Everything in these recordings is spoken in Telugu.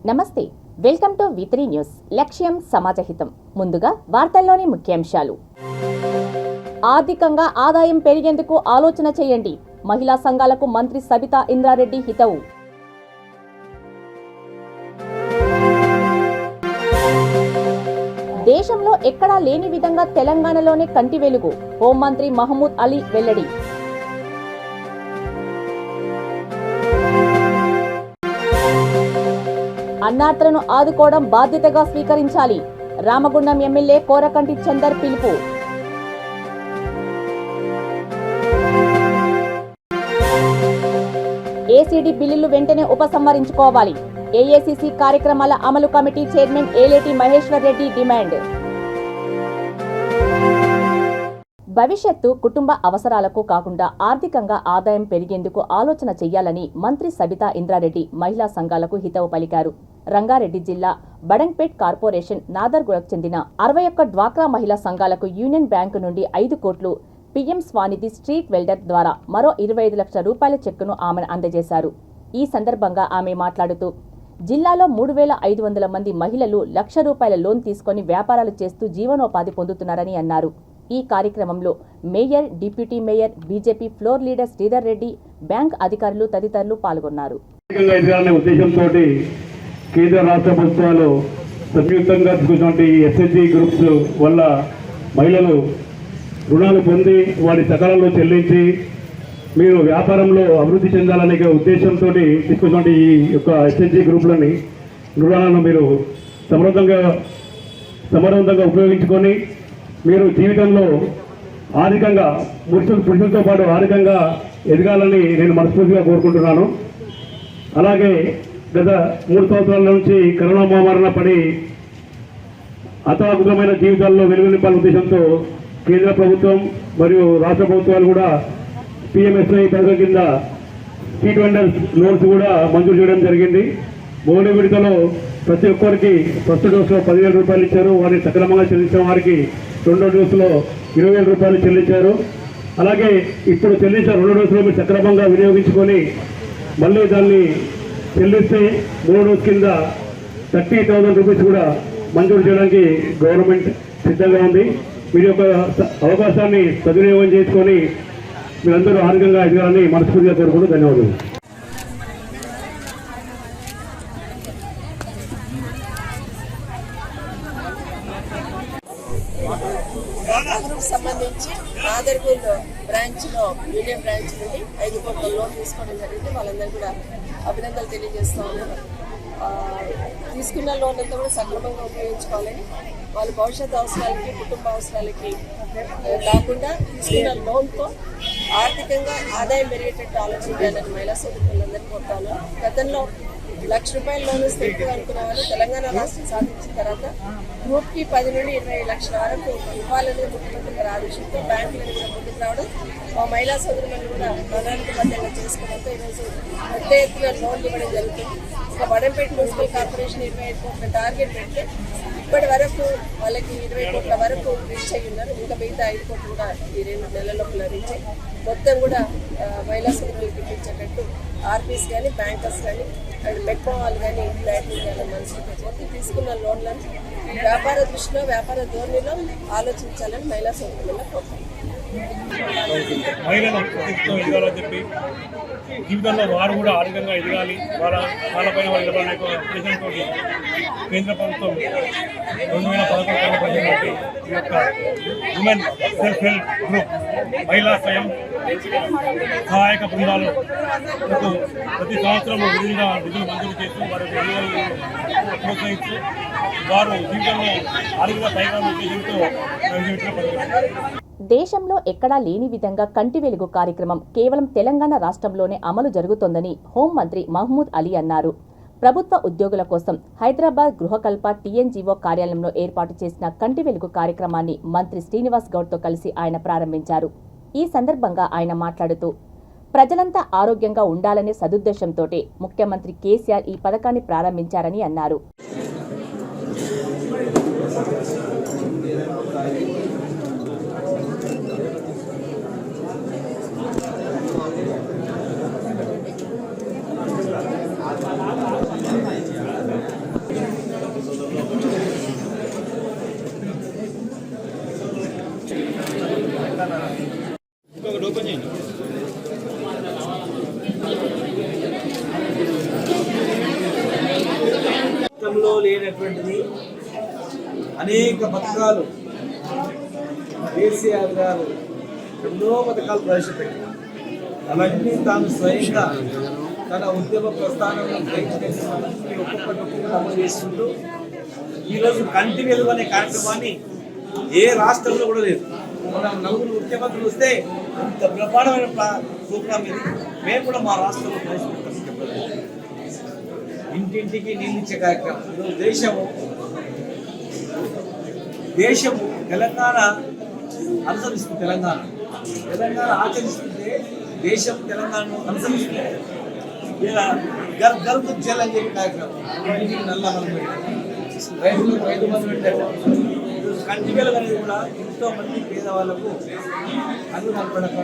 నమస్తే, వెల్కమ్ టు V3 న్యూస్. లక్ష్యం సమాజహితం. ముందుగా వార్తల్లోని ముఖ్యాంశాలు. ఆర్థికంగా ఆదాయం పెరిగేందుకు ఆలోచన చేయండి. మహిళా సంఘాలకు మంత్రి సబితా ఇంద్రారెడ్డి హితవు. దేశంలో ఎక్కడా లేని విధంగా తెలంగాణలోనే కంటి వెలుగు. హోంమంత్రి మహమూద్ అలీ వెల్లడి. అన్నార్థులను ఆదుకోవడం బాధ్యతగా స్వీకరించాలి. రామగుండం ఎమ్మెల్యే కోరకంటి చందర్ పిలుపు. ఏసీడీ బిల్లులు వెంటనే ఉపసంహరించుకోవాలి. ఏఐసీసీ కార్యక్రమాల అమలు committee chairman Eleti Maheshwar Reddy demand. భవిష్యత్తు కుటుంబ అవసరాలకు కాకుండా ఆర్థికంగా ఆదాయం పెరిగేందుకు ఆలోచన చేయాలని మంత్రి సబితా ఇంద్రారెడ్డి మహిళా సంఘాలకు హితవు పలికారు. రంగారెడ్డి జిల్లా బడంగ్పేట్ కార్పొరేషన్ నాదర్గూడకు చెందిన 61 డ్వాక్రా మహిళా సంఘాలకు యూనియన్ బ్యాంకు నుండి 5 కోట్లు, పీఎం స్వానిధి స్ట్రీట్ వెల్డర్ ద్వారా మరో 25 లక్షల రూపాయల చెక్కును ఆమెను అందజేశారు. ఈ సందర్భంగా ఆమె మాట్లాడుతూ, జిల్లాలో 3500 మంది మహిళలు ₹1,00,000 లోన్ తీసుకుని వ్యాపారాలు చేస్తూ జీవనోపాధి పొందుతున్నారని అన్నారు. ఈ కార్యక్రమంలో mayor, deputy mayor, BJP floor leader Sridhar Reddy, bank అధికారులు తదితరులు పాల్గొన్నారు. కేంద్ర రాష్ట్ర ప్రభుత్వాలు సంయుక్తంగా తీసుకున్నటువంటి ఎస్హెచ్జి గ్రూప్స్ వల్ల మహిళలు రుణాలు పొంది వారి సకాలంలో చెల్లించి మీరు వ్యాపారంలో అభివృద్ధి చెందాలనే ఉద్దేశంతో తీసుకున్నటువంటి ఈ యొక్క ఎస్హెచ్జి గ్రూపులని రుణాలను మీరు సమర్థవంతంగా ఉపయోగించుకొని మీరు జీవితంలో ఆర్థికంగా పురుషులతో పాటు ఆర్థికంగా ఎదగాలని నేను మనస్ఫూర్తిగా కోరుకుంటున్నాను. అలాగే గత 3 సంవత్సరాల నుంచి కరోనా మహమ్మారిన పడి అతలాకుతలమైన జీవితాల్లో వెలుగు నింపాలనే ఉద్దేశంతో కేంద్ర ప్రభుత్వం మరియు రాష్ట్ర ప్రభుత్వాలు కూడా PMSY పథకం కింద స్ట్రీట్ వెండర్స్ లోన్స్ కూడా మంజూరు చేయడం జరిగింది. మొదటి విడతలో ప్రతి ఒక్కరికి ఫస్ట్ డోసులో 10,000 రూపాయలు ఇచ్చారు. వారిని సక్రమంగా చెల్లించిన వారికి రెండో డోసులో 20,000 రూపాయలు చెల్లించారు. అలాగే ఇప్పుడు చెల్లించిన 2 డోసులో మీరు సక్రమంగా వినియోగించుకొని మళ్ళీ దాన్ని చెల్లిస్తే 3 డోసు కింద 30,000 రూపీస్ కూడా మంజూరు చేయడానికి గవర్నమెంట్ సిద్ధంగా ఉంది. మీరు యొక్క అవకాశాన్ని సద్వినియోగం చేసుకొని మీరందరూ ఆరోగ్యంగా ఎదగాలని మనస్ఫూర్తిగా కోరుకుంటూ ధన్యవాదాలు. సంబంధించి నాదర్గూల్ బ్రాంచ్ లో యూనియన్ బ్రాంచ్ నుండి 5 కోట్ల లోన్ తీసుకోవడం జరిగింది. వాళ్ళందరూ కూడా అభినందనలు తెలియజేస్తా ఉన్నారు. తీసుకున్న లోన్ అంతా కూడా సక్రమంగా ఉపయోగించుకోవాలని, వాళ్ళ భవిష్యత్ అవసరాలకి, కుటుంబ అవసరాలకి కాకుండా తీసుకున్న లోన్తో ఆర్థికంగా ఆదాయం పెరిగేటట్టు ఆలోచించాలని మహిళా సోదరులందరినీ కోరుతాను. గతంలో ₹1,00,000 లోన్ ఇస్తే ఎక్కువ అనుకున్న వాళ్ళు తెలంగాణ రాష్ట్రం సాధించిన తర్వాత గ్రూప్కి 10 నుండి 20 లక్షల వరకు ఇవ్వాలనేది ముఖ్యమంత్రి గారి ఆదేశంతో బ్యాంకులను కూడా ముందుకు రావడం, మా మహిళా సోదరులను కూడా ప్రణాళికబద్ధంగా చేసుకోవడంతో ఈరోజు పెద్ద ఎత్తున లోన్లు ఇవ్వడం జరుగుతుంది. ఇక బడంపేట మున్సిపల్ కార్పొరేషన్ 25 కోట్ల టార్గెట్ పెడితే ఇప్పటి వరకు వాళ్ళకి 20 కోట్ల వరకు రీచ్ అయ్యి ఉన్నారు. ఇంకా మిగతా 5 కోట్లు కూడా ఈ 2 నెలల లోపల రీచ్ అయ్యి మొత్తం కూడా మహిళా సోదరులకు ఇప్పించేటట్టు ఆర్పీస్ కానీ, బ్యాంకర్స్ కానీ అండ్ మెట్రో వాళ్ళు కానీ బ్యాంకింగ్ కానీ మనసులో చెప్పి తీసుకున్న లోన్లను వ్యాపార దృష్టిలో, వ్యాపార ధోరణిలో ఆలోచించాలని మహిళా సోదరులను కోరుతాం. మహిళలు ఎదగాలని చెప్పి జీవితంలో వారు కూడా ఆరోగ్యంగా ఎదగాలి, వాళ్ళపైన వాళ్ళు నిలబడే ఉద్దేశంతో కేంద్ర ప్రభుత్వం 2011 ప్రజలకి ఈ యొక్క ఉమెన్ సెల్ఫ్ హెల్ప్ గ్రూప్ మహిళా స్వయం సహాయక బృందాలు ప్రతి సంవత్సరం నిధులు మంజూరు చేస్తూ వారికి ప్రోత్సహిస్తూ వారు జీవితంలో ఆరోగ్యంగా తయారయ్యే ఉద్దేశంతో దేశంలో ఎక్కడా లేని విధంగా కంటి వెలుగు కార్యక్రమం కేవలం తెలంగాణ రాష్ట్రంలోనే అమలు జరుగుతోందని హోంమంత్రి మహమూద్ అలీ అన్నారు. ప్రభుత్వ ఉద్యోగుల కోసం హైదరాబాద్ గృహకల్ప TNGO కార్యాలయంలో ఏర్పాటు చేసిన కంటి వెలుగు కార్యక్రమాన్ని మంత్రి శ్రీనివాస్ గౌడ్తో కలిసి ఆయన ప్రారంభించారు. ఈ సందర్భంగా ఆయన మాట్లాడుతూ, ప్రజలంతా ఆరోగ్యంగా ఉండాలనే సదుద్దేశంతోటే ముఖ్యమంత్రి కేసీఆర్ ఈ పథకాన్ని ప్రారంభించారని అన్నారు. రాష్ట్రంలో లేనటువంటిది అనేక పథకాలు కేసీఆర్ గారు ఎన్నో పథకాలు ప్రవేశపెట్టారు. అవన్నీ తాను స్వయంగా తన ఉద్యమ ప్రస్థానంలో గ్రహించినటువంటి ఒక్కొక్కటి అమలు చేసుకుంటూ ఈరోజు కంటి వెలుగు అనే కార్యక్రమాన్ని ఏ రాష్ట్రంలో కూడా లేదు. మనం నలుగురు ముఖ్యమంత్రులు వస్తే ఇంత బ్రహ్మాండమైన ప్రోగ్రాం ఇది మేము కూడా మా రాష్ట్రంలో ప్రవేశపెట్టాం. ఇంటింటికి నీళ్ళు ఇచ్చే కార్యక్రమం. ఈరోజు దేశము తెలంగాణ అనుసరిస్తుంది. తెలంగాణ ఆచరిస్తుంటే దేశం తెలంగాణను అనుసరిస్తుంది. ఇలా గర్భ జల్ అని చెప్పి కార్యక్రమం నల్ల మనం రైతు బంధు పెట్టారు. కంటి వెలుగు అనేది కూడా ఎంతో మంది పేదవాళ్ళకు అన్ను కనపడక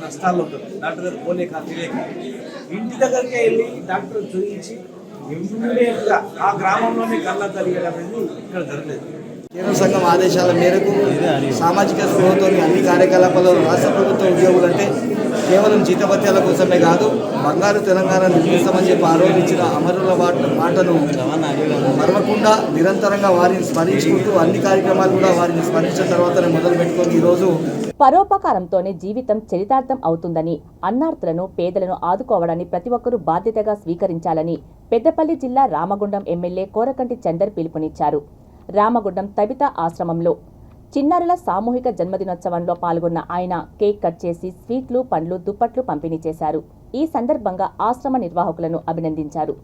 నష్టాల్లో ఉంటుంది. డాక్టర్ గారు పోలేక తెలియక ఇంటి దగ్గరికే వెళ్ళి డాక్టర్ చూపించి ఇమ్మీడియట్గా ఆ గ్రామంలోనే కళ్ళ కలిగడం అనేది ఇక్కడ జరగలేదు. కేంద్ర సంఘం ఆదేశాల మేరకు సామాజిక స్పృహతో అన్ని కార్యకలాపాల్లో రాష్ట్ర ప్రభుత్వ ఉద్యోగులు అంటే కేవలం జీతభత్యాల కోసమే కాదు, బంగారు తెలంగాణ నిర్మిస్తామని చెప్పి ఆరోపించిన అమరుల మాటను మరవకుండా నిరంతరంగా వారిని స్మరించుకుంటూ అన్ని కార్యక్రమాలు కూడా వారిని స్మరించిన తర్వాతనే మొదలు పెట్టుకొని ఈరోజు పరోపకారంతోనే జీవితం చరితార్థం అవుతుందని, అన్నార్తులను పేదలను ఆదుకోవడాన్ని ప్రతి ఒక్కరూ బాధ్యతగా స్వీకరించాలని పెద్దపల్లి జిల్లా రామగుండం ఎమ్మెల్యే కోరకంటి చందర్ పిలుపునిచ్చారు. రామగుండం తబితా ఆశ్రమంలో చిన్నారుల సామూహిక జన్మదినోత్సవంలో పాల్గొన్న ఆయన కేక్ కట్ చేసి స్వీట్లు, పండ్లు, దుప్పట్లు పంపిణీ చేశారు. ఈ సందర్భంగా ఆశ్రమ నిర్వాహకులను అభినందించారు.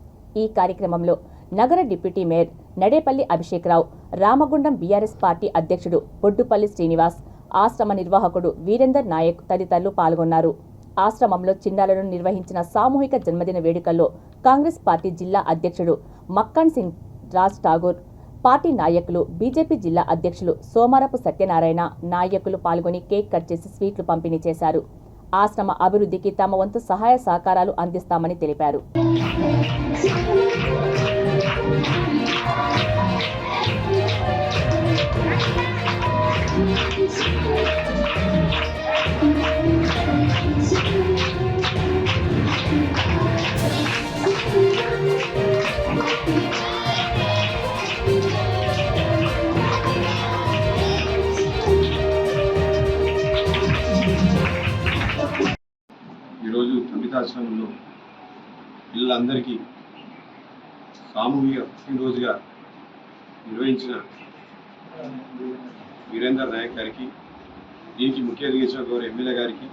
ఈ కార్యక్రమంలో నగర deputy mayor నడేపల్లి Abhishekrao, Ramagundam BRS party అధ్యక్షుడు బొడ్డుపల్లి శ్రీనివాస్, ఆశ్రమ నిర్వాహకుడు వీరేందర్ నాయక్ తదితరులు పాల్గొన్నారు. ఆశ్రమంలో చిన్నారులను నిర్వహించిన సామూహిక జన్మదిన వేడుకల్లో కాంగ్రెస్ పార్టీ జిల్లా అధ్యక్షుడు మక్కన్ సింగ్ రాజ్ ఠాగూర్, పార్టీ నాయకులు, బీజేపీ జిల్లా అధ్యక్షులు సోమారపు సత్యనారాయణ నాయకులు పాల్గొని కేక్ కట్ చేసి స్వీట్లు పంపిణీ చేశారు. ఆశ్రమ అభివృద్ధికి తమ వంతు సహాయ సహకారాలు అందిస్తామని తెలిపారు. ఈరోజు తబితాశ్రమంలో పిల్లలందరికీ సామూహిక పుట్టినరోజుగా నిర్వహించిన వీరేందర్ నాయక్ గారికి, దీనికి ముఖ్య అతిథిగా గౌరవ ఎమ్మెల్యే గారికి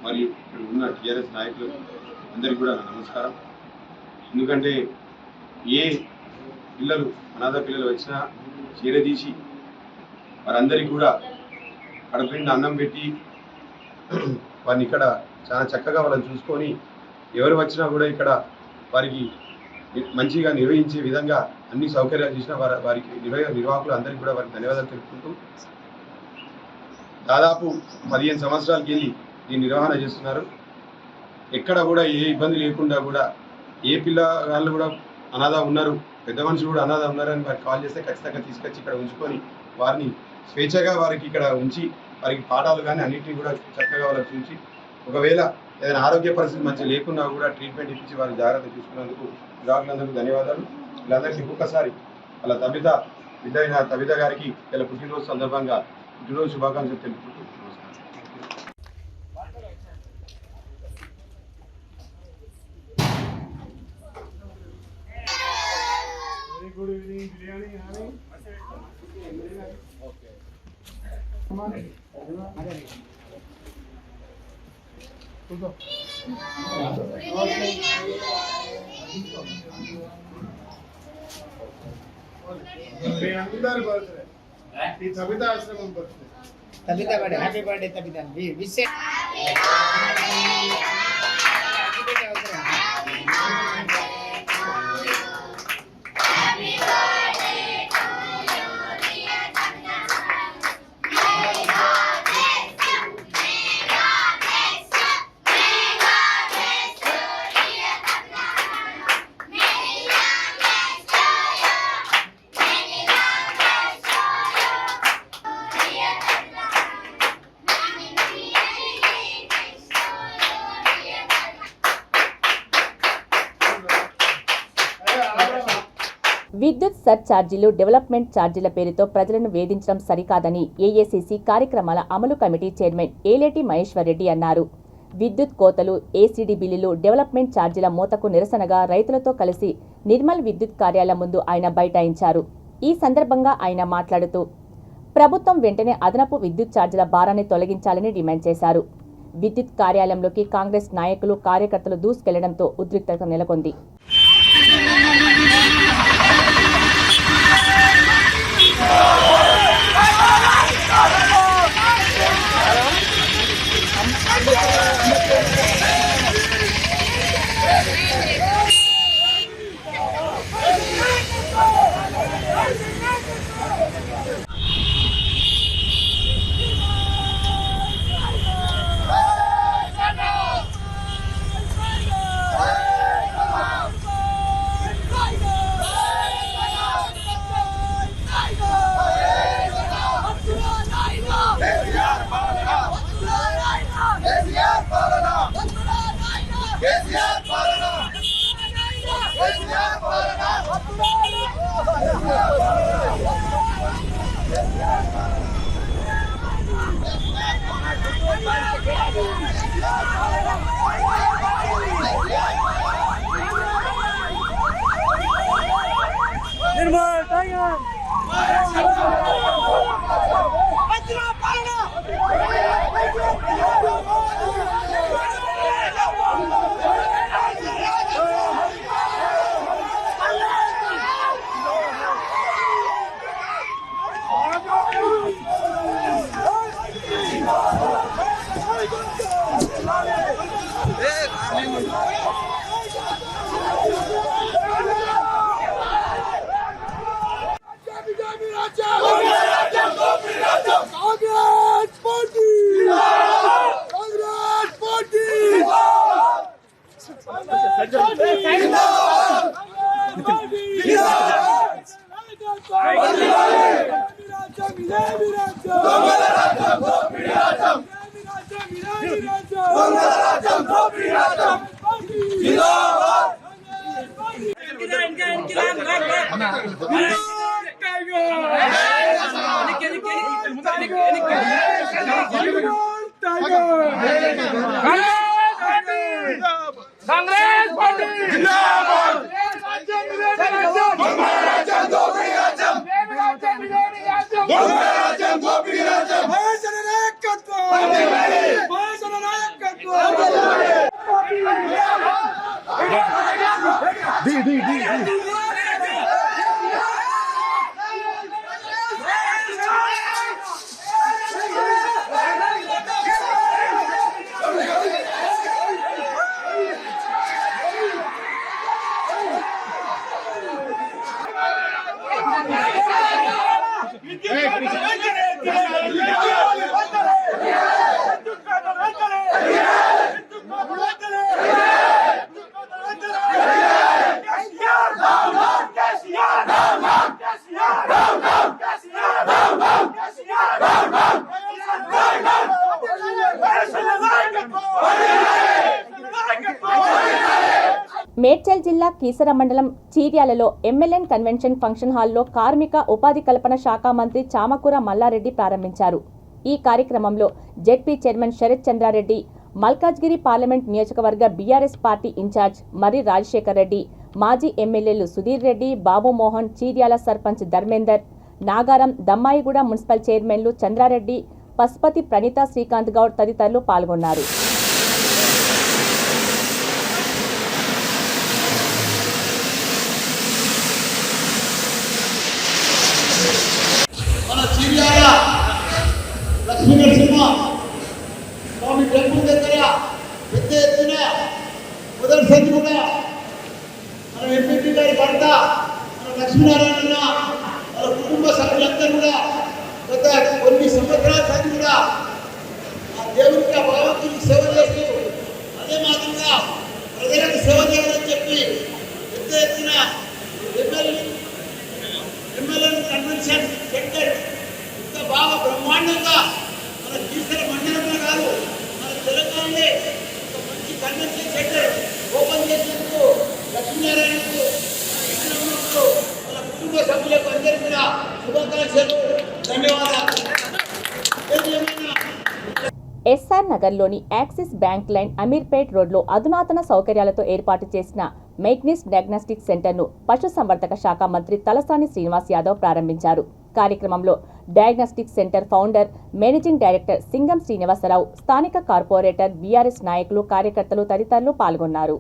మరియు ఇక్కడ ఉన్న టీఆర్ఎస్ నాయకులకు అందరికీ కూడా నమస్కారం. ఎందుకంటే ఏ పిల్లలు అనాథ పిల్లలు వచ్చినా చీరదీసి వారందరికీ కూడా కడుపునిండా అన్నం పెట్టి వారిని ఇక్కడ చాలా చక్కగా వాళ్ళని చూసుకొని ఎవరు వచ్చినా కూడా ఇక్కడ వారికి మంచిగా నిర్వహించే విధంగా అన్ని సౌకర్యాలు చేసిన వారికి నిర్వాహకులు అందరికీ కూడా వారికి ధన్యవాదాలు తెలుపుకుంటూ దాదాపు 15 సంవత్సరాలకి వెళ్ళి దీన్ని నిర్వహణ చేస్తున్నారు. ఎక్కడ కూడా ఏ ఇబ్బంది లేకుండా కూడా ఏ పిల్లగాళ్ళు కూడా అనాథ ఉన్నారు, పెద్ద మనుషులు కూడా అనాథ ఉన్నారని వారికి కాల్ చేస్తే ఖచ్చితంగా తీసుకొచ్చి ఇక్కడ ఉంచుకొని వారిని స్వేచ్ఛగా వారికి ఇక్కడ ఉంచి వారికి పాఠాలు కానీ అన్నింటినీ కూడా చక్కగా వాళ్ళకి చూసి ఒకవేళ ఏదైనా ఆరోగ్య పరిస్థితి మంచి లేకున్నా కూడా ట్రీట్మెంట్ ఇప్పించి వారికి జాగ్రత్త చూసుకున్నందుకు గ్రాహకులందరికీ ధన్యవాదాలు. వీళ్ళందరికీ ఇంకొకసారి వాళ్ళ తబిత బిడ్డ అయిన తబిత గారికి ఇలా పుట్టినరోజు సందర్భంగా పుట్టినరోజు శుభాకాంక్షలు తెలుపుకుంటూ Good evening, biryani having? Okay. Come on. Go. మీ అందరి బర్త్డే ఈ తబితా ఆశ్రమం birthday. Tabitha birthday, happy birthday Tabitha. Wish విద్యుత్ సర్ఛార్జీలు, డెవలప్మెంట్ ఛార్జీల పేరుతో ప్రజలను వేధించడం సరికాదని ఏఐసీసీ కార్యక్రమాల అమలు కమిటీ చైర్మన్ ఏలేటి మహేశ్వర్రెడ్డి అన్నారు. విద్యుత్ కోతలు, ఏసీడీ బిల్లులు, డెవలప్మెంట్ ఛార్జీల మోతకు నిరసనగా రైతులతో కలిసి నిర్మల్ విద్యుత్ కార్యాలయం ముందు ఆయన బైఠాయించారు. ఈ సందర్భంగా ఆయన మాట్లాడుతూ ప్రభుత్వం వెంటనే అదనపు విద్యుత్ ఛార్జీల భారాన్ని తొలగించాలని డిమాండ్ చేశారు. విద్యుత్ కార్యాలయంలోకి కాంగ్రెస్ నాయకులు, కార్యకర్తలు దూసుకెళ్లడంతో ఉద్రిక్తత నెలకొంది. మేడ్చల్ జిల్లా కీసర మండలం చీర్యాలలో ఎంఎల్ఎన్ కన్వెన్షన్ ఫంక్షన్ హాల్లో కార్మిక ఉపాధి కల్పన శాఖ మంత్రి చామకూర మల్లారెడ్డి ప్రారంభించారు. ఈ కార్యక్రమంలో ZP chairman Sarath Chandrareddy, Malkajgiri parliament నియోజకవర్గ BRS party incharge Marri Rajasekhar Reddy, మాజీ ఎమ్మెల్యేలు సుధీర్ రెడ్డి, బాబు మోహన్, చీర్యాల సర్పంచ్ ధర్మేందర్, నాగారం, దమ్మాయిగూడ మున్సిపల్ చైర్మన్లు చంద్రారెడ్డి, పశుపతి, ప్రణీత, శ్రీకాంత్ గౌడ్ తదితరులు పాల్గొన్నారు. మన చీర్యాల లక్ష్మీ నరసింహ స్వామి టెంపుల్ దగ్గర పెద్ద ఎత్తున మొదటి సంధి కూడా మన ఎంపీ గారి భర్త మన లక్ష్మీనారాయణ వాళ్ళ కుటుంబ సభ్యులందరూ కూడా గత కొన్ని సంవత్సరాల సంధి కూడా ఆ దేవునికి ఆ భగవంతునికి సేవ చేస్తూ అదే మాదిరిగా ప్రజలకు సేవ చేయాలని చెప్పి పెద్ద ఎత్తున ఎమ్మెల్యేలను కన్వెన్షన్ సెంటర్ ఇంత బాగా బ్రహ్మాండంగా మన కీసర మండలంలో కాదు మన తెలంగాణలో ఒక మంచి కన్వెన్షన్ సెంటర్ ఓపెన్ చేసినందుకు లక్ష్మీనారాయణకు వాళ్ళ కుటుంబ సభ్యులకు అందరికీ కూడా శుభాకాంక్షలు, ధన్యవాదాలు. ఎస్ఆర్ నగర్లోని యాక్సిస్ బ్యాంక్ లైన్ అమీర్పేట్ రోడ్లో అధునాతన సౌకర్యాలతో ఏర్పాటు చేసిన మెగ్నిస్ డయాగ్నోస్టిక్ సెంటర్ను పశుసంవర్ధక శాఖ మంత్రి తలసాని శ్రీనివాస్ యాదవ్ ప్రారంభించారు. కార్యక్రమంలో diagnostic centre founder, managing director Singam Srinivasarao, స్థానిక కార్పొరేటర్, బీఆర్ఎస్ నాయకులు, కార్యకర్తలు తదితరులు పాల్గొన్నారు.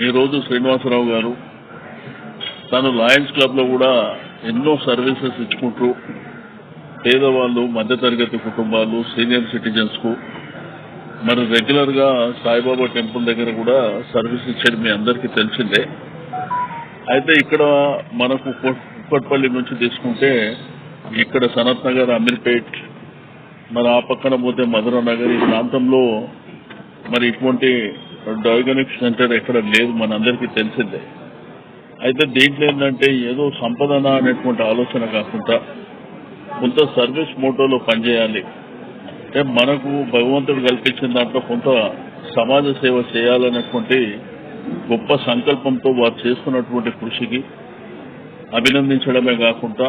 ఈరోజు శ్రీనివాసరావు గారు తను లయన్స్ క్లబ్లో కూడా ఎన్నో సర్వీసెస్ ఇచ్చుకుంటూ పేదవాళ్ళు, మధ్యతరగతి కుటుంబాలు, సీనియర్ సిటిజన్స్కు మరి రెగ్యులర్గా సాయిబాబా టెంపుల్ దగ్గర కూడా సర్వీస్ ఇచ్చేది మీ అందరికీ తెలిసిందే. అయితే ఇక్కడ మనకు కుక్కట్పల్లి నుంచి తీసుకుంటే ఇక్కడ సనత్ నగర్, అమీర్పేట్, మరి ఆ పక్కన పోతే మధుర నగర్, ఈ ప్రాంతంలో మరి ఇటువంటి డయాగ్నోస్టిక్ సెంటర్ ఎక్కడ లేదు, మనందరికీ తెలిసిందే. అయితే దీంట్లో ఏంటంటే ఏదో సంపదన అనేటువంటి ఆలోచన కాకుండా కొంత సర్వీస్ మోటోలో పనిచేయాలి. అంటే మనకు భగవంతుడు కల్పించిన దాంట్లో కొంత సమాజ సేవ చేయాలనేటువంటి గొప్ప సంకల్పంతో వారు చేస్తున్నటువంటి కృషికి అభినందించడమే కాకుండా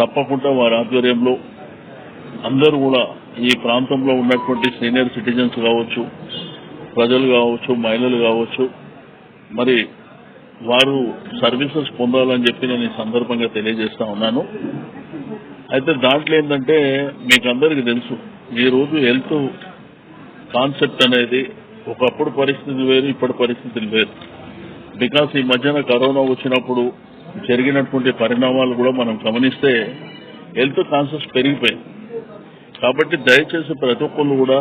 తప్పకుండా వారి ఆధ్వర్యంలో అందరూ కూడా ఈ ప్రాంతంలో ఉన్నటువంటి సీనియర్ సిటిజన్స్ కావచ్చు, ప్రజలు కావచ్చు, మహిళలు కావచ్చు, మరి వారు సర్వీసెస్ పొందాలని చెప్పి నేను ఈ సందర్భంగా తెలియజేస్తా ఉన్నాను. అయితే దాంట్లో ఏంటంటే మీకు అందరికీ తెలుసు, ఈరోజు హెల్త్ కాన్సెప్ట్ అనేది ఒకప్పుడు పరిస్థితి వేరు, ఇప్పటి పరిస్థితులు వేరు. బికాస్ ఈ మధ్యన కరోనా వచ్చినప్పుడు జరిగినటువంటి పరిణామాలు కూడా మనం గమనిస్తే హెల్త్ కాన్సెప్ట్స్ పెరిగిపోయింది. కాబట్టి దయచేసి ప్రతి ఒక్కళ్ళు కూడా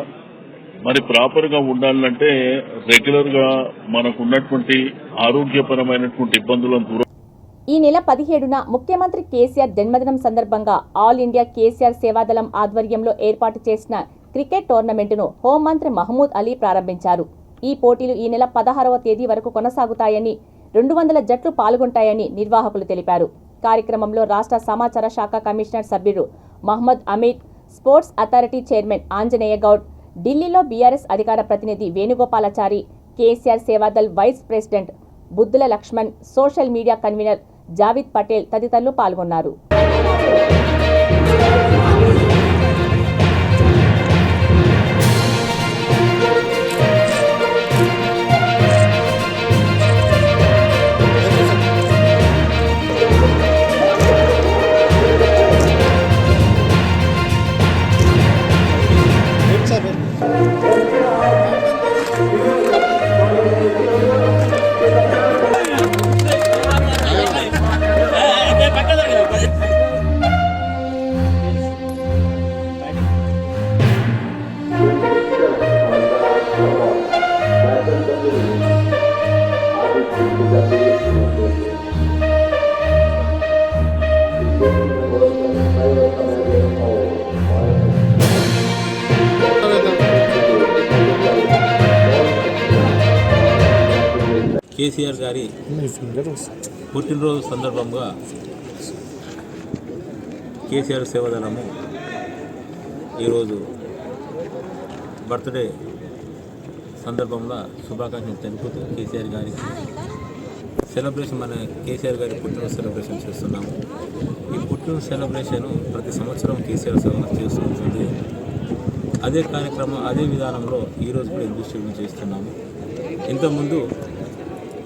మరి ప్రాపర్గా ఉండాలంటే రెగ్యులర్గా మనకు ఉన్నటువంటి ఆరోగ్యపరమైనటువంటి ఇబ్బందులను దూరం. ఈ నెల 17న ముఖ్యమంత్రి కేసీఆర్ జన్మదినం సందర్భంగా ఆల్ ఇండియా కేసీఆర్ సేవాదళం ఆధ్వర్యంలో ఏర్పాటు చేసిన క్రికెట్ టోర్నమెంటును హోంమంత్రి మహమూద్ అలీ ప్రారంభించారు. ఈ పోటీలు ఈ నెల 16వ తేదీ వరకు కొనసాగుతాయని, 200 జట్లు పాల్గొంటాయని నిర్వాహకులు తెలిపారు. కార్యక్రమంలో రాష్ట్ర సమాచార శాఖ కమిషనర్ సభ్యుడు Mohammed Ameed, sports authority chairman Anjaneya Goud, ఢిల్లీలో బీఆర్ఎస్ అధికార ప్రతినిధి Venugopalachari, KCR Sevadal vice president Buddula Laxman, social media convener Javid Patel తదితరులు పాల్గొన్నారు. కేసీఆర్ గారి పుట్టినరోజు సందర్భంగా కేసీఆర్ సేవాదళము ఈరోజు బర్త్డే సందర్భంలో శుభాకాంక్షలు తెలుపుతూ కేసీఆర్ గారికి సెలబ్రేషన్, మన కేసీఆర్ గారి పుట్టినరోజు సెలబ్రేషన్ చేస్తున్నాము. ఈ పుట్టినరోజు సెలబ్రేషన్ ప్రతి సంవత్సరం కేసీఆర్ చేస్తూ ఉంటుంది. అదే కార్యక్రమం అదే విధానంలో ఈరోజు కూడా ఎల్బీ స్టేడియం చేస్తున్నాము. ఇంతకుముందు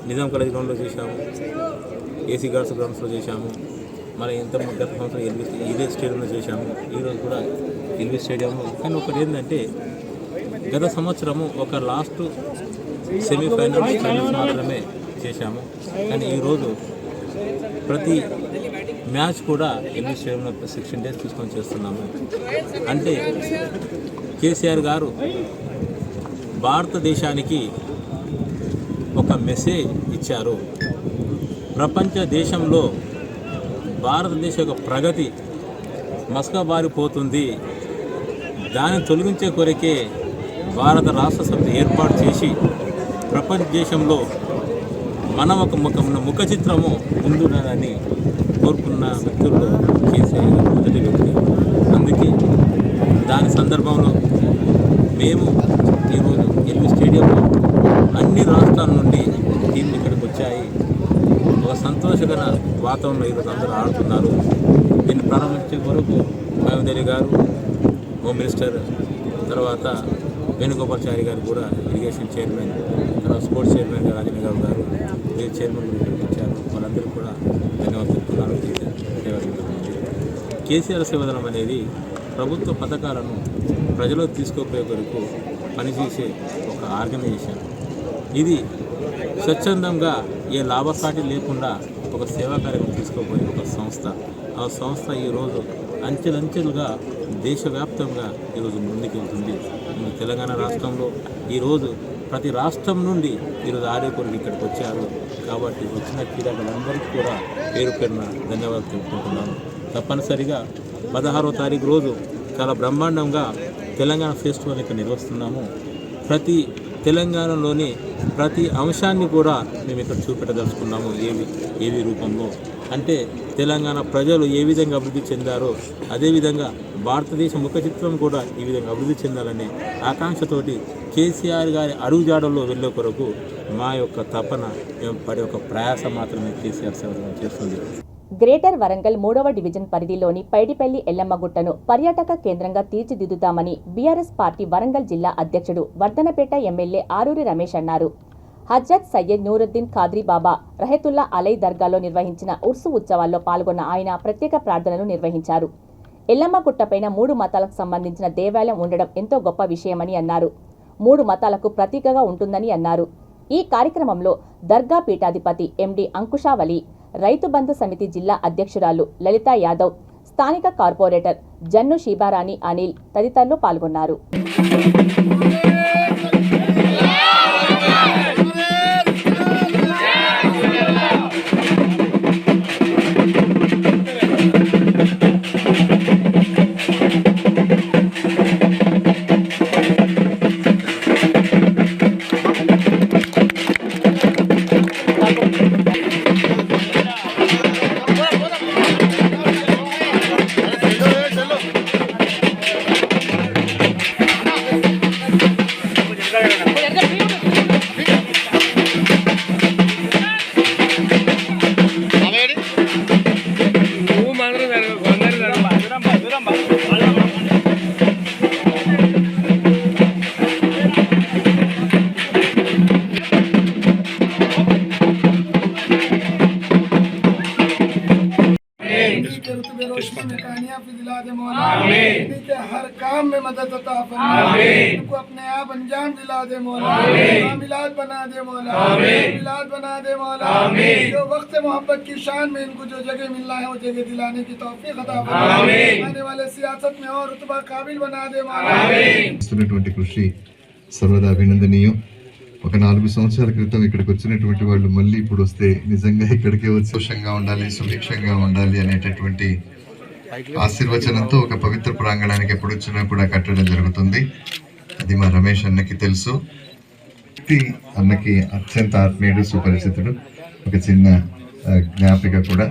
నిజాం కాలేజ్ గ్రౌండ్లో చేశాము, ఏసీ గర్ల్స్ గ్రౌండ్స్లో చేశాము, మరి గత సంవత్సరం ఇదే స్టేడియంలో చేశాము, ఈరోజు కూడా ఎల్బీ స్టేడియంలో. కానీ ఒకటి ఏంటంటే గత సంవత్సరము ఒక లాస్ట్ సెమీఫైనల్స్ మాత్రమే చేశాము. కానీ ఈరోజు ప్రతి మ్యాచ్ కూడా ఎల్బీ స్టేడియంలో 16 days తీసుకొని చేస్తున్నాము. అంటే కేసీఆర్ గారు భారతదేశానికి ఒక మెసేజ్ ఇచ్చారు. ప్రపంచ దేశంలో భారతదేశ యొక్క ప్రగతి మసకబారిపోతుంది, దాన్ని తొలగించే కొరకే భారత రాష్ట్ర సమితి ఏర్పాటు చేసి ప్రపంచ దేశంలో మన ఒక ముఖ చిత్రము ముందున్నదని కోరుకున్న వ్యక్తుల్లో కేసీఆర్ మొదటి వ్యక్తి. అందుకే దాని సందర్భంలో మేము ఈరోజు ఎల్బీ స్టేడియంలో అన్ని రాష్ట్రాల నుండి టీంలు ఇక్కడికి వచ్చాయి. ఒక సంతోషకర వాతావరణంలో ఈరోజు అందరూ ఆడుతున్నారు. దీన్ని ప్రారంభించే వరకు మహమూద్ అలీ గారు, హోమ్ మినిస్టర్, తర్వాత వేణుగోపాల్చారి గారు కూడా ఇరిగేషన్ చైర్మన్, తర్వాత స్పోర్ట్స్ చైర్మన్ గారు రాజేంద్ర గౌడ్ గారు వీరి చైర్మన్ ఇక్కడికి వచ్చారు. వాళ్ళందరూ కూడా ధన్యవాదాలు చెప్తున్నారు. కేసీఆర్ సేవదనం అనేది ప్రభుత్వ పథకాలను ప్రజల్లో తీసుకుపోయే వరకు పనిచేసే ఒక ఆర్గనైజేషన్. ఇది స్వచ్ఛందంగా ఏ లాభసాటి లేకుండా ఒక సేవా కార్యక్రమం తీసుకుపోయే ఒక సంస్థ. ఆ సంస్థ ఈరోజు అంచెలంచెలుగా దేశవ్యాప్తంగా ఈరోజు ముందుకెళ్తుంది. తెలంగాణ రాష్ట్రంలో ఈరోజు ప్రతి రాష్ట్రం నుండి ఈరోజు ఆడేకొరకు ఇక్కడికి వచ్చారు. కాబట్టి వచ్చిన క్రీడాకులందరికీ కూడా పేరు పేరున ధన్యవాదాలు తెలుపుకుంటున్నాను. తప్పనిసరిగా 16వ తారీఖు రోజు చాలా బ్రహ్మాండంగా తెలంగాణ ఫెస్టివల్ ఇక్కడ నిర్వహిస్తున్నాము. ప్రతి తెలంగాణలోని ప్రతి అంశాన్ని కూడా మేము ఇక్కడ చూపెట్టదలుచుకున్నాము. ఏవి రూపంలో అంటే తెలంగాణ ప్రజలు ఏ విధంగా అభివృద్ధి చెందారో అదేవిధంగా భారతదేశ ముఖ చిత్రం కూడా ఈ విధంగా అభివృద్ధి చెందాలనే ఆకాంక్షతోటి కేసీఆర్ గారి అడుగుజాడల్లో వెళ్ళే కొరకు మా యొక్క తపన, మేము పడే ఒక ప్రయాస మాత్రమే కేసీఆర్ సేవ చేస్తుంది. గ్రేటర్ వరంగల్ 3వ డివిజన్ పరిధిలోని పైడిపల్లి ఎల్లమ్మగుట్టను పర్యాటక కేంద్రంగా తీర్చిదిద్దుతామని బీఆర్ఎస్ పార్టీ వరంగల్ జిల్లా అధ్యక్షుడు వర్ధనపేట ఎమ్మెల్యే ఆరూరి రమేష్ అన్నారు. హజ్రత్ సయ్యద్ నూరుద్దీన్ ఖాద్రీ బాబా రహతుల్లా అలై దర్గాలో నిర్వహించిన ఉర్సు ఉత్సవాల్లో పాల్గొన్న ఆయన ప్రత్యేక ప్రార్థనలు నిర్వహించారు. ఎల్లమ్మగుట్టపైన 3 మతాలకు సంబంధించిన దేవాలయం ఉండడం ఎంతో గొప్ప విషయమని అన్నారు. 3 మతాలకు ప్రతీకగా ఉంటుందని అన్నారు. ఈ కార్యక్రమంలో దర్గా పీఠాధిపతి ఎండి అంకుషావలి, రైతు బంధు సమితి జిల్లా అధ్యక్షురాలు లలితా యాదవ్, స్థానిక కార్పొరేటర్ జన్ను షీబారాణి అనిల్ తదితరులు పాల్గొన్నారు. हर काम में मदद अता फरमा, उनको अपने आप अंजाम दिला दे मौला, मिलाद बना दे मौला, मिलाद बना दे मौला, जो वक्त मोहब्बत की शान में इनको जो जगह मिलना है वो जगह दिलाने की तौफीक अता फरमा, आने वाले सियासत में और रुतबा काबिल बना दे मौला. కృషి సర్వదా అభినందనీయం. ఒక 4 సంవత్సరాల క్రితం ఇక్కడికి వచ్చినటువంటి వాళ్ళు మళ్ళీ ఇప్పుడు వస్తే నిజంగా ఇక్కడికే వచ్చి సంతోషంగా ఉండాలి, సుభిక్షంగా ఉండాలి అనేటటువంటి ఆశీర్వచనంతో ఒక పవిత్ర ప్రాంగణానికి ఎప్పుడు వచ్చినా కూడా కట్టడం జరుగుతుంది. అది మా రమేష్ అన్నకి తెలుసు. అన్నకి అత్యంత ఆత్మీయుడు, సుపరిచితుడు. ఒక చిన్న జ్ఞాపిక కూడా.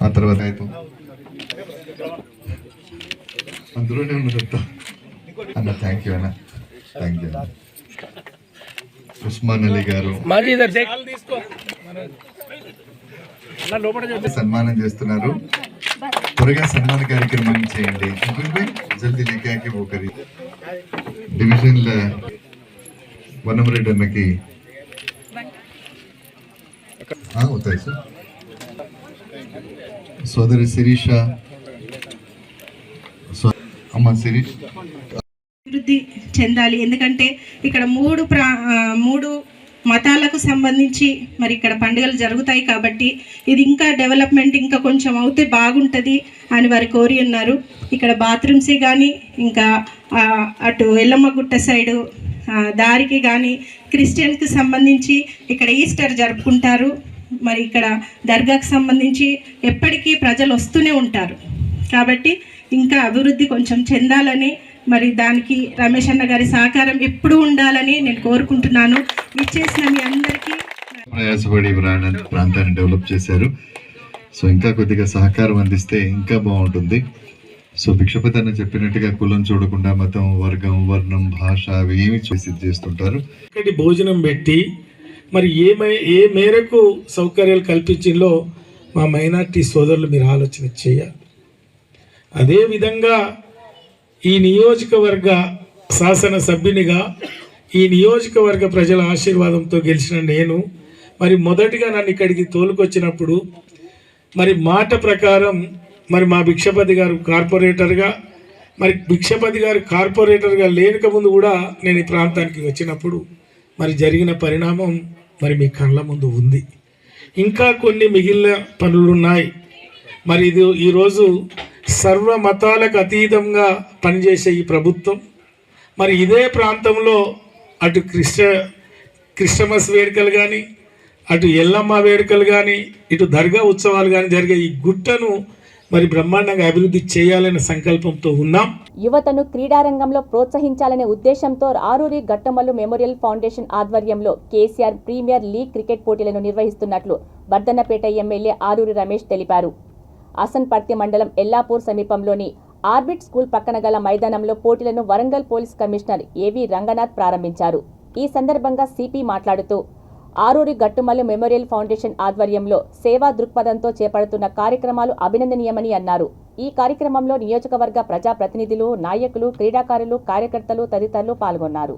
ఆ తర్వాత అందులోనే ఉన్నదంతా అన్న. థ్యాంక్ యూ అన్న, థ్యాంక్ యూ. ఉస్మాన్ అలీ గారు సన్మానం చేస్తున్నారు. త్వరగా సన్మాన కార్యక్రమాన్ని చేయండి. జల్దీ లేకాకి वो करी డివిజన్ వనమరెడ్డి అన్నకి అవుతాయి సార్. సోదరి శిరీష, అమ్మ శిరీష్ అభివృద్ధి చెందాలి. ఎందుకంటే ఇక్కడ మూడు మతాలకు సంబంధించి మరి ఇక్కడ పండుగలు జరుగుతాయి కాబట్టి ఇది ఇంకా డెవలప్మెంట్ ఇంకా కొంచెం అవుతే బాగుంటుంది అని వారు కోరి ఉన్నారు. ఇక్కడ బాత్రూమ్స్ కానీ ఇంకా అటు ఎల్లమ్మగుట్ట సైడు దారికి కానీ క్రిస్టియన్స్కి సంబంధించి ఇక్కడ ఈస్టర్ జరుపుకుంటారు. మరి ఇక్కడ దర్గాకు సంబంధించి ఎప్పటికీ ప్రజలు వస్తూనే ఉంటారు కాబట్టి ఇంకా అభివృద్ధి కొంచెం చెందాలని మరి దానికి రమేష్ అన్న గారి సహకారం ఎప్పుడూ ఉండాలని నేను కోరుకుంటున్నాను. ఇచ్చేసిన మీ అందరికీ ప్రయాసపడి ప్రాంతాన్ని డెవలప్ చేశారు. సో ఇంకా కొద్దిగా సహకారం అందిస్తే ఇంకా బాగుంటుంది. సో భిక్షపతి అన్న చెప్పినట్టుగా కులం చూడకుండా మతం, వర్గం, వర్ణం, భాష అవి ఏమి చూసి చేస్తుంటారు. ఇక్కడి భోజనం పెట్టి మరి ఏ మేరకు సౌకర్యాలు కల్పించిందో మా మైనార్టీ సోదరులు మీరు ఆలోచన చేయాలి. అదేవిధంగా ఈ నియోజకవర్గ శాసనసభ్యునిగా ఈ నియోజకవర్గ ప్రజల ఆశీర్వాదంతో గెలిచిన నేను మరి మొదటిగా నన్ను ఇక్కడికి తోలుకొచ్చినప్పుడు మరి మాట ప్రకారం మరి మా భిక్షపతి గారు కార్పొరేటర్గా మరి భిక్షపతి గారు కార్పొరేటర్గా లేనకముందు కూడా నేను ఈ ప్రాంతానికి వచ్చినప్పుడు మరి జరిగిన పరిణామం మరి మీ కళ్ళ ముందు ఉంది. ఇంకా కొన్ని మిగిలిన పనులు ఉన్నాయి. మరి ఇది ఈరోజు సర్వ మతాలకు అతీతంగా పనిచేసే ఈ ప్రభుత్వం మరి ఇదే ప్రాంతంలో అటు క్రిస్టమస్ వేడుకలు కానీ అటు ఎల్లమ్మ వేడుకలు కానీ ఇటు దర్గా ఉత్సవాలు కానీ జరిగే ఈ గుట్టను మరి బ్రహ్మాండంగా అభివృద్ధి చేయాలనే సంకల్పంతో ఉన్నాం. యువతను క్రీడారంగంలో ప్రోత్సహించాలనే ఉద్దేశంతో ఆరూరి గట్టమల్లు మెమోరియల్ ఫౌండేషన్ ఆధ్వర్యంలో కేసీఆర్ ప్రీమియర్ లీగ్ క్రికెట్ పోటీలను నిర్వహిస్తున్నట్లు బర్దన్నపేట ఎమ్మెల్యే ఆరూరి రమేష్ తెలిపారు. అసన్పర్తి మండలం ఎల్లాపూర్ సమీపంలోని ఆర్బిట్ స్కూల్ పక్కన గల మైదానంలో పోటీలను వరంగల్ పోలీస్ కమిషనర్ ఏవి రంగనాథ్ ప్రారంభించారు. ఈ సందర్భంగా సిపి మాట్లాడుతూ ఆరూరి గట్టుమల్లు మెమోరియల్ ఫౌండేషన్ ఆధ్వర్యంలో సేవా దృక్పథంతో చేపడుతున్న కార్యక్రమాలు అభినందనీయమని అన్నారు. ఈ కార్యక్రమంలో నియోజకవర్గ ప్రజాప్రతినిధులు, నాయకులు, క్రీడాకారులు, కార్యకర్తలు తదితరులు పాల్గొన్నారు.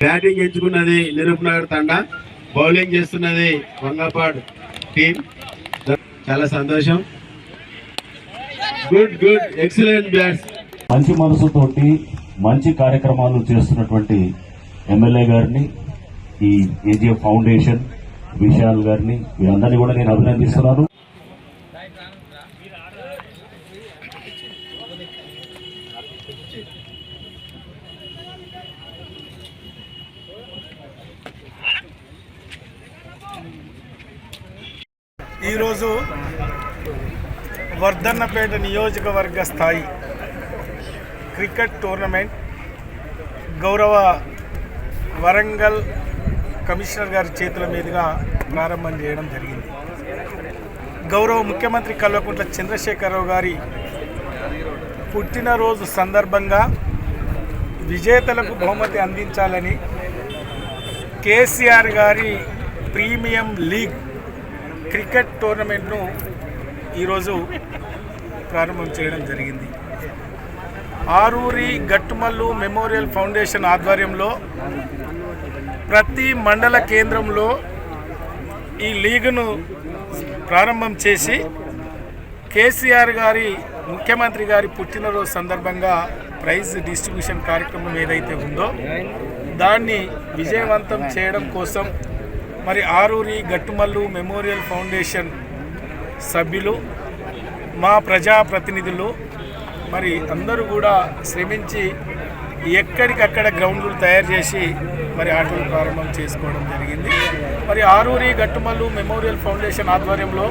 బ్యాటింగ్ ఎంచుకున్నది నిరూపనగర్ తండా, బౌలింగ్ చేస్తున్నది వంగపాడ్ టీం. చాలా సంతోషం. Good good excellent bats. మంచి మనసుతోటి మంచి కార్యక్రమాలు చేస్తున్నటువంటి ఎమ్మెల్యే గారిని, ఈ ఏజీఎఫ్ ఫౌండేషన్ విశాల్ గారిని, వీరందరినీ కూడా నేను అభినందిస్తున్నాను. ఈరోజు వర్ధన్నపేట నియోజకవర్గ స్థాయి క్రికెట్ టోర్నమెంట్ గౌరవ వరంగల్ కమిషనర్ గారి చేతుల మీదుగా ప్రారంభం చేయడం జరిగింది. గౌరవ ముఖ్యమంత్రి కల్వకుంట్ల చంద్రశేఖరరావు గారి పుట్టినరోజు సందర్భంగా విజేతలకు బహుమతి అందించాలని కేసీఆర్ గారి ప్రీమియం లీగ్ క్రికెట్ టోర్నమెంట్ను ఈరోజు ప్రారంభం చేయడం జరిగింది. ఆరూరి గట్టుమల్లు మెమోరియల్ ఫౌండేషన్ ఆధ్వర్యంలో ప్రతి మండల కేంద్రంలో ఈ లీగును ప్రారంభం చేసి కేసీఆర్ గారి ముఖ్యమంత్రి గారి పుట్టినరోజు సందర్భంగా ప్రైజ్ డిస్ట్రిబ్యూషన్ కార్యక్రమం ఏదైతే ఉందో దాన్ని విజయవంతం చేయడం కోసం మరి ఆరూరి గట్టుమల్లు మెమోరియల్ ఫౌండేషన్ సభ్యులు, మా ప్రజాప్రతినిధులు మరి అందరూ కూడా శ్రమించి ఎక్కడికక్కడ గ్రౌండ్లు తయారు చేసి మరి ఆటలు ప్రారంభం చేసుకోవడం జరిగింది. మరి ఆరూరి గట్టుమల్లు మెమోరియల్ ఫౌండేషన్ ఆధ్వర్యంలో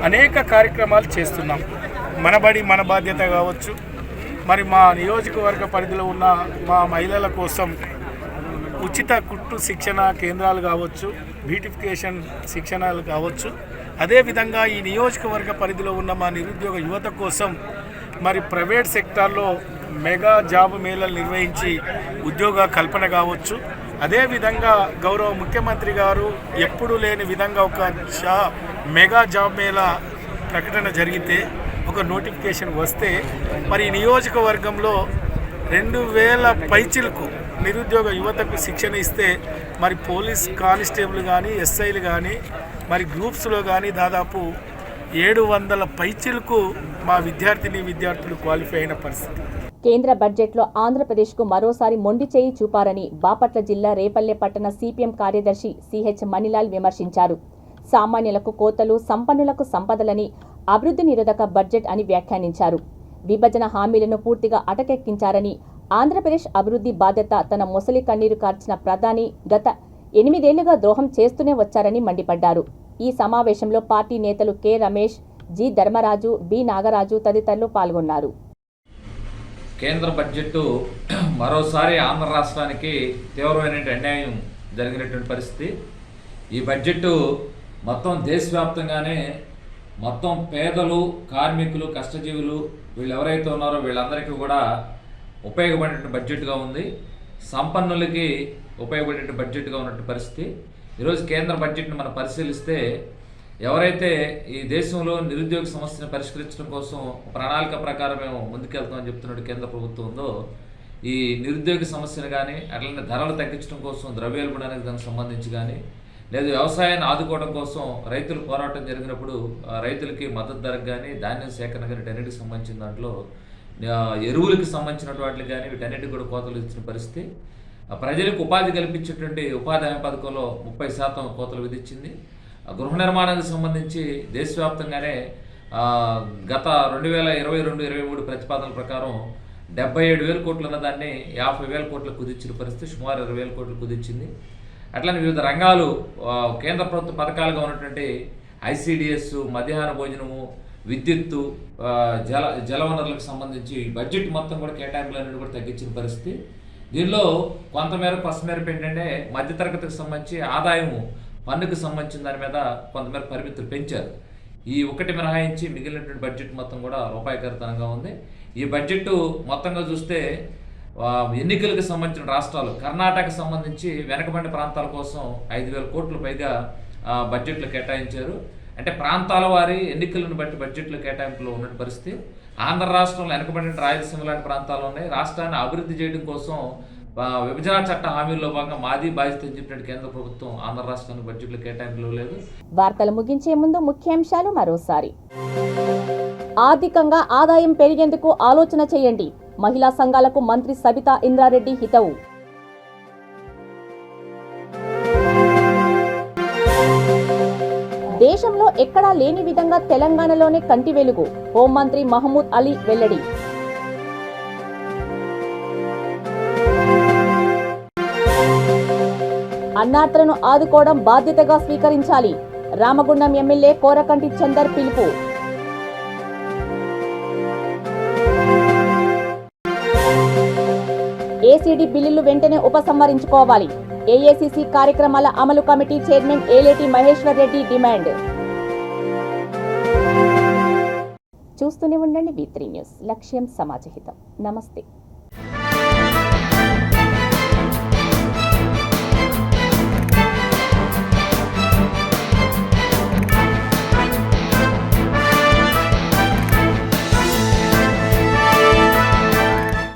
అనేక కార్యక్రమాలు చేస్తున్నాం. మనబడి మన బాధ్యత కావచ్చు, మరి మా నియోజకవర్గ పరిధిలో ఉన్న మా మహిళల కోసం ఉచిత కుట్టు శిక్షణ కేంద్రాలు కావచ్చు, బ్యూటిఫికేషన్ శిక్షణలు కావచ్చు, అదేవిధంగా ఈ నియోజకవర్గ పరిధిలో ఉన్న మా నిరుద్యోగ యువత కోసం మరి ప్రైవేట్ సెక్టార్లో మెగా జాబ్ మేళలు నిర్వహించి ఉద్యోగ కల్పన కావచ్చు. అదేవిధంగా గౌరవ ముఖ్యమంత్రి గారు ఎప్పుడూ లేని విధంగా ఒక మెగా జాబ్ మేళా ప్రకటన జరిగితే, ఒక నోటిఫికేషన్ వస్తే మరి నియోజకవర్గంలో 2000 పైచిలకు నిరుద్యోగ యువతకు శిక్షణ ఇస్తే మరి పోలీస్ కానిస్టేబుల్ కానీ, ఎస్ఐలు కానీ, మరి గ్రూప్స్లో కానీ దాదాపు 700 పైచిలకు మా విద్యార్థులు క్వాలిఫై అయిన పరిస్థితి. కేంద్ర బడ్జెట్లో ఆంధ్రప్రదేశ్కు మరోసారి మొండి చేయి చూపారని బాపట్ల జిల్లా రేపల్లె పట్టణ సిపిఎం కార్యదర్శి సిహెచ్ మణిలాల్ విమర్శించారు. సామాన్యులకు కోతలు, సంపన్నులకు సంపదలని అభివృద్ధి నిరోధక బడ్జెట్ అని వ్యాఖ్యానించారు. విభజన హామీలను పూర్తిగా అటకెక్కించారని, ఆంధ్రప్రదేశ్ అభివృద్ధి బాధ్యత తన మొసలి కన్నీరు కార్చిన ప్రధాని గత 8 ఏళ్లుగా ద్రోహం చేస్తూనే వచ్చారని మండిపడ్డారు. ఈ సమావేశంలో పార్టీ నేతలు K Ramesh, G Dharmaraju, B Nagaraju తదితరులు పాల్గొన్నారు. కేంద్ర బడ్జెట్ మరోసారి ఆంధ్ర రాష్ట్రానికి తీవ్రమైన అన్యాయం జరిగినటువంటి పరిస్థితి. ఈ బడ్జెట్ మొత్తం దేశవ్యాప్తంగానే మొత్తం పేదలు, కార్మికులు, కష్టజీవులు వీళ్ళు ఎవరైతే ఉన్నారో వీళ్ళందరికీ కూడా ఉపయోగపడేటువంటి బడ్జెట్గా ఉంది. సంపన్నులకి ఉపయోగపడేటువంటి బడ్జెట్గా ఉన్నటువంటి పరిస్థితి. ఈరోజు కేంద్ర బడ్జెట్ని మనం పరిశీలిస్తే ఎవరైతే ఈ దేశంలో నిరుద్యోగ సమస్యను పరిష్కరించడం కోసం ప్రణాళిక ప్రకారం మేము ముందుకెళ్తామని చెప్తున్నట్టు కేంద్ర ప్రభుత్వం ఉందో, ఈ నిరుద్యోగ సమస్యను కానీ, అట్లనే ధరలు తగ్గించడం కోసం ద్రవ్యోల్బణానికి దానికి సంబంధించి కానీ, లేదు వ్యవసాయాన్ని ఆదుకోవడం కోసం రైతులు పోరాటం జరిగినప్పుడు రైతులకి మద్దతు ధరకు కానీ, ధాన్యం సేకరణ కానీ వీటన్నిటికి సంబంధించిన దాంట్లో ఎరువులకు సంబంధించిన వాటికి కానీ వీటన్నిటికి కూడా కోతలు ఇచ్చిన పరిస్థితి. ప్రజలకు ఉపాధి కల్పించేటువంటి ఉపాధి హామీ పథకంలో 30% కోతలు విధించింది. గృహ నిర్మాణానికి సంబంధించి దేశవ్యాప్తంగానే గత 2022-23 ప్రతిపాదనల ప్రకారం 77,000 కోట్లు ఉన్న దాన్ని 50,000 కోట్లు కుదించిన పరిస్థితి, సుమారు 20,000 కోట్లు కుదించింది. అట్లనే వివిధ రంగాలు కేంద్ర ప్రభుత్వ పథకాలుగా ఉన్నటువంటి ఐసిడిఎస్, మధ్యాహ్న భోజనము, విద్యుత్తు, జలవనరులకు సంబంధించి బడ్జెట్ మొత్తం కూడా కేటాయింపులన్నీ కూడా తగ్గించిన పరిస్థితి. దీనిలో కొంతమేరకు పసమేరకు ఏంటంటే మధ్యతరగతికి సంబంధించి ఆదాయము పన్నుకు సంబంధించిన దాని మీద కొంతమేరకు పరిమితులు పెంచారు. ఈ ఒకటి మినహాయించి మిగిలినటువంటి బడ్జెట్ మొత్తం కూడా రూపాయికరతనంగా ఉంది. ఈ బడ్జెట్ మొత్తంగా చూస్తే ఎన్నికలకు సంబంధించిన రాష్ట్రాలు, కర్ణాటకకు సంబంధించి వెనకబడిన ప్రాంతాల కోసం 5,000 కోట్ల పైగా బడ్జెట్లు కేటాయించారు. అంటే ప్రాంతాల వారి ఎన్నికలను బట్టి బడ్జెట్లు కేటాయింపులో ఉన్న పరిస్థితి. ఆంధ్ర రాష్ట్రంలో వెనకబడిన రాయలసీమ లాంటి ప్రాంతాలు ఉన్నాయి. రాష్ట్రాన్ని అభివృద్ధి చేయడం కోసం విభజన చట్ట హామీల్లో భాగంగా మాది బాధ్యత అని చెప్పినట్టు కేంద్ర ప్రభుత్వం ఆంధ్ర రాష్ట్రానికి బడ్జెట్లు కేటాయింపులు లేదు. వార్తలు ముగించే ముందు ముఖ్యాంశాలు మరోసారి. ఆర్థికంగా ఆదాయం పెరిగేందుకు ఆలోచన చేయండి. మహిళా సంఘాలకు మంత్రి సబితా ఇంద్రారెడ్డి హితవు. దేశంలో ఎక్కడా లేని విధంగా తెలంగాణలోనే కంటి వెలుగు. హోంమంత్రి మహమూద్ అలీ వెల్లడి. అన్నార్థులను ఆదుకోవడం బాధ్యతగా స్వీకరించాలి. రామగుండం ఎమ్మెల్యే కోరకంటి చందర్ పిలుపు. ఏసీడీ బిల్లులు వెంటనే ఉపసంహరించుకోవాలి. ఏఐసీసీ కార్యక్రమాల అమలు committee chairman Eleti Maheshwar Reddy demand. చూస్తూనే ఉండండి V3 న్యూస్. లక్ష్యం సమాజహితం. నమస్తే.